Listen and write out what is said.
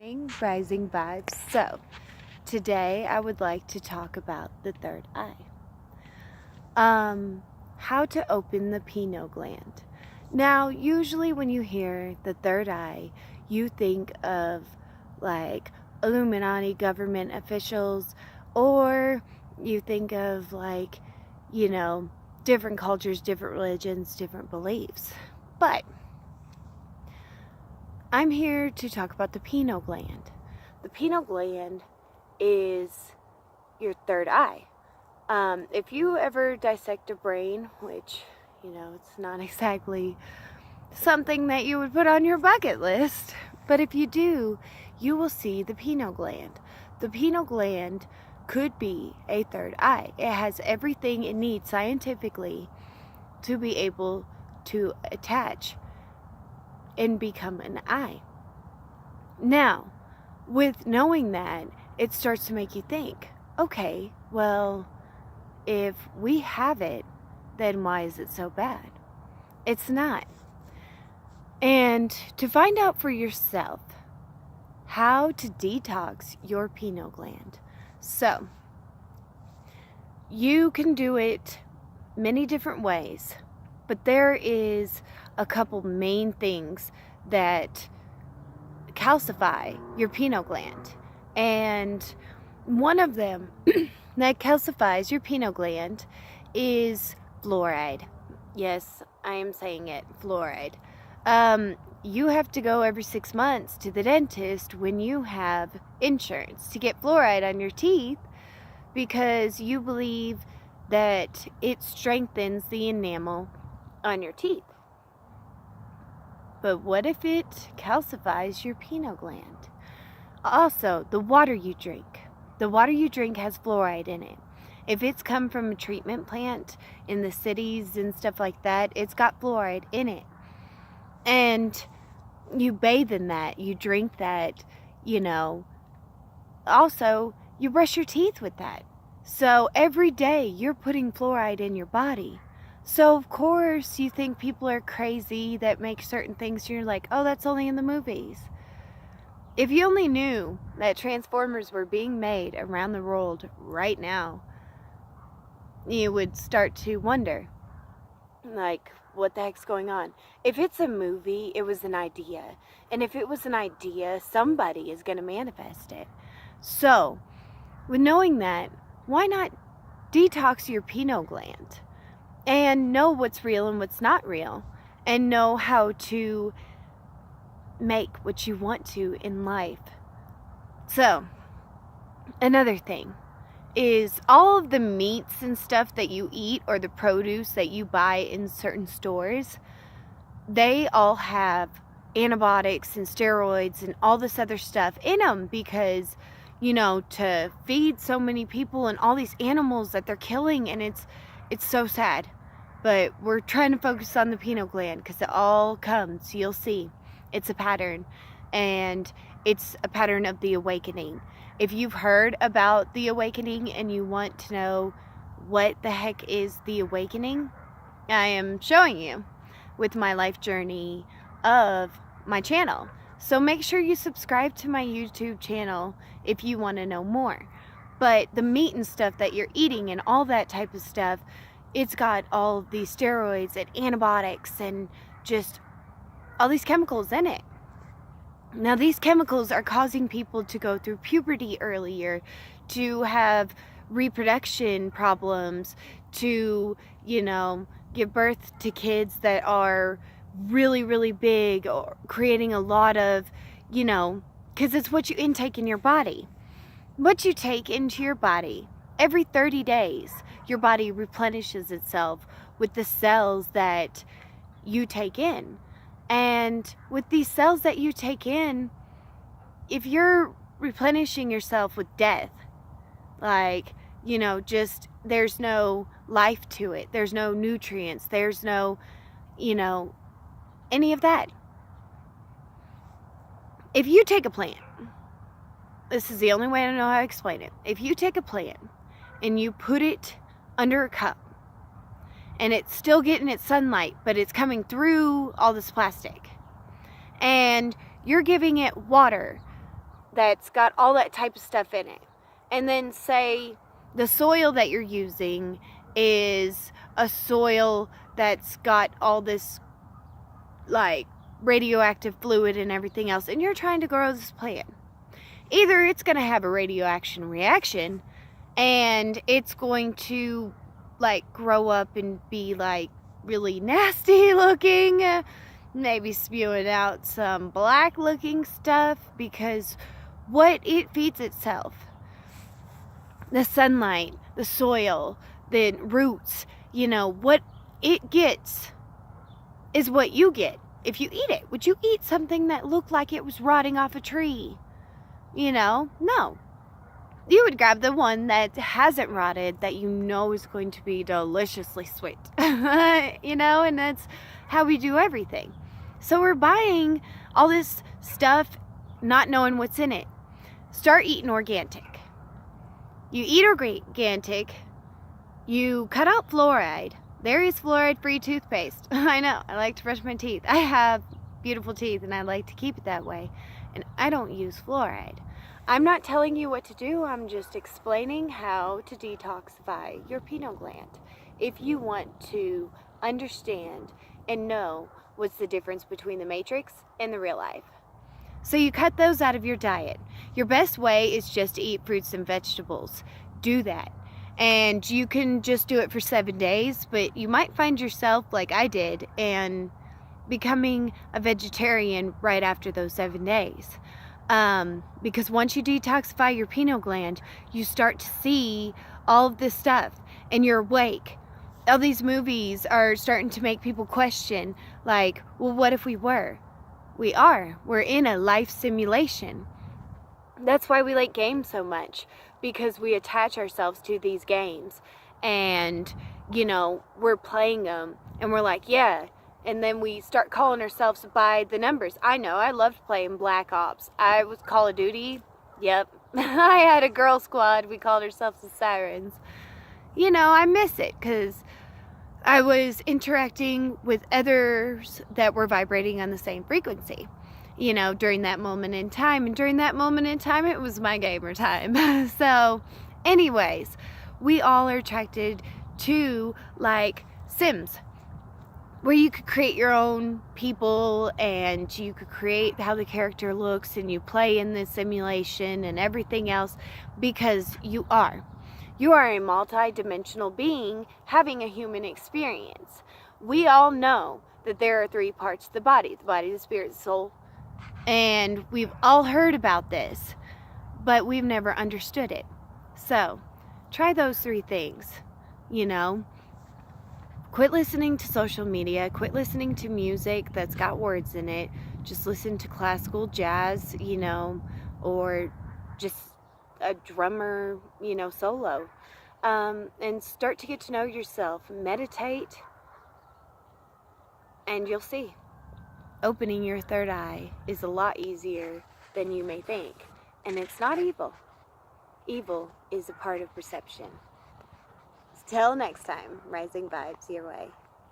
Rising vibes. So, today I would like to talk about the third eye. How to open the pineal gland. Now, usually when you hear the third eye, you think of like Illuminati government officials, or you think of different cultures, different religions, different beliefs. But I'm here to talk about the pineal gland. The pineal gland is your third eye. If you ever dissect a brain, which, it's not exactly something that you would put on your bucket list, but if you do, you will see the pineal gland. The pineal gland could be a third eye. It has everything it needs scientifically to be able to attach and become an eye. Now, with knowing that, it starts to make you think, okay, well, if we have it, then why is it so bad? It's not. And to find out for yourself how to detox your pineal gland. So, you can do it many different ways, but there is a couple main things that calcify your pineal gland. And one of them that calcifies your pineal gland is fluoride. Yes, I am saying it, fluoride. You have to go every 6 months to the dentist when you have insurance to get fluoride on your teeth because you believe that it strengthens the enamel on your teeth. But what if it calcifies your pineal gland? Also, the water you drink. The water you drink has fluoride in it. If it's come from a treatment plant in the cities and stuff like that, it's got fluoride in it. And you bathe in that, you drink that, Also, you brush your teeth with that. So every day you're putting fluoride in your body. So of course you think people are crazy that make certain things, and you're like, oh, that's only in the movies. If you only knew that Transformers were being made around the world right now, you would start to wonder, like, what the heck's going on? If it's a movie, it was an idea. And if it was an idea, somebody is going to manifest it. So, with knowing that, why not detox your pineal gland? And know what's real and what's not real. And know how to make what you want to in life. So, another thing is all of the meats and stuff that you eat or the produce that you buy in certain stores, they all have antibiotics and steroids and all this other stuff in them because, to feed so many people and all these animals that they're killing, and it's so sad. But we're trying to focus on the pineal gland because it all comes, you'll see. It's a pattern, and it's a pattern of the awakening. If you've heard about the awakening and you want to know what the heck is the awakening, I am showing you with my life journey of my channel. So make sure you subscribe to my YouTube channel if you want to know more. But the meat and stuff that you're eating and all that type of stuff, it's got all of these steroids and antibiotics and just all these chemicals in it. Now, these chemicals are causing people to go through puberty earlier, to have reproduction problems, to, give birth to kids that are really, really big, or creating a lot of, because it's what you intake in your body. What you take into your body, every 30 days, your body replenishes itself with the cells that you take in. And with these cells that you take in, if you're replenishing yourself with death, just there's no life to it, there's no nutrients, there's no, any of that. If you take a plant, this is the only way I know how to explain it. If you take a plant and you put it under a cup, and it's still getting its sunlight, but it's coming through all this plastic, and you're giving it water that's got all that type of stuff in it. And then say the soil that you're using is a soil that's got all this like radioactive fluid and everything else, and you're trying to grow this plant. Either it's going to have a radioactive reaction and it's going to like grow up and be like really nasty looking, maybe spewing out some black looking stuff, because what it feeds itself, the sunlight, the soil, the roots, what it gets is what you get if you eat it. Would you eat something that looked like it was rotting off a tree? No. You would grab the one that hasn't rotted, that is going to be deliciously sweet. And that's how we do everything. So we're buying all this stuff not knowing what's in it. Start eating organic. You eat organic, you cut out fluoride. There is fluoride-free toothpaste. I know, I like to brush my teeth. I have beautiful teeth and I like to keep it that way. And I don't use fluoride. I'm not telling you what to do, I'm just explaining how to detoxify your pineal gland. If you want to understand and know what's the difference between the Matrix and the real life. So you cut those out of your diet. Your best way is just to eat fruits and vegetables. Do that. And you can just do it for 7 days, but you might find yourself, like I did, and becoming a vegetarian right after those 7 days. Because once you detoxify your pineal gland, you start to see all of this stuff and you're awake. All these movies are starting to make people question, like, well, what if we were? We are. We're in a life simulation. That's why we like games so much, because we attach ourselves to these games and, we're playing them and we're like, yeah. And then we start calling ourselves by the numbers. I know, I loved playing Black Ops. I was Call of Duty. Yep. I had a girl squad. We called ourselves the Sirens. I miss it because I was interacting with others that were vibrating on the same frequency, during that moment in time. And during that moment in time, it was my gamer time. So, anyways, we all are attracted to, like, Sims, where you could create your own people and you could create how the character looks and you play in this simulation and everything else, because you are a multi-dimensional being having a human experience. We all know that there are 3 parts of the body, the spirit, the soul, and we've all heard about this, but we've never understood it. So try those 3 things. Quit listening to social media. Quit listening to music that's got words in it. Just listen to classical jazz, or just a drummer, solo. And start to get to know yourself. Meditate, and you'll see. Opening your third eye is a lot easier than you may think. And it's not evil. Evil is a part of perception. Till next time, rising vibes your way.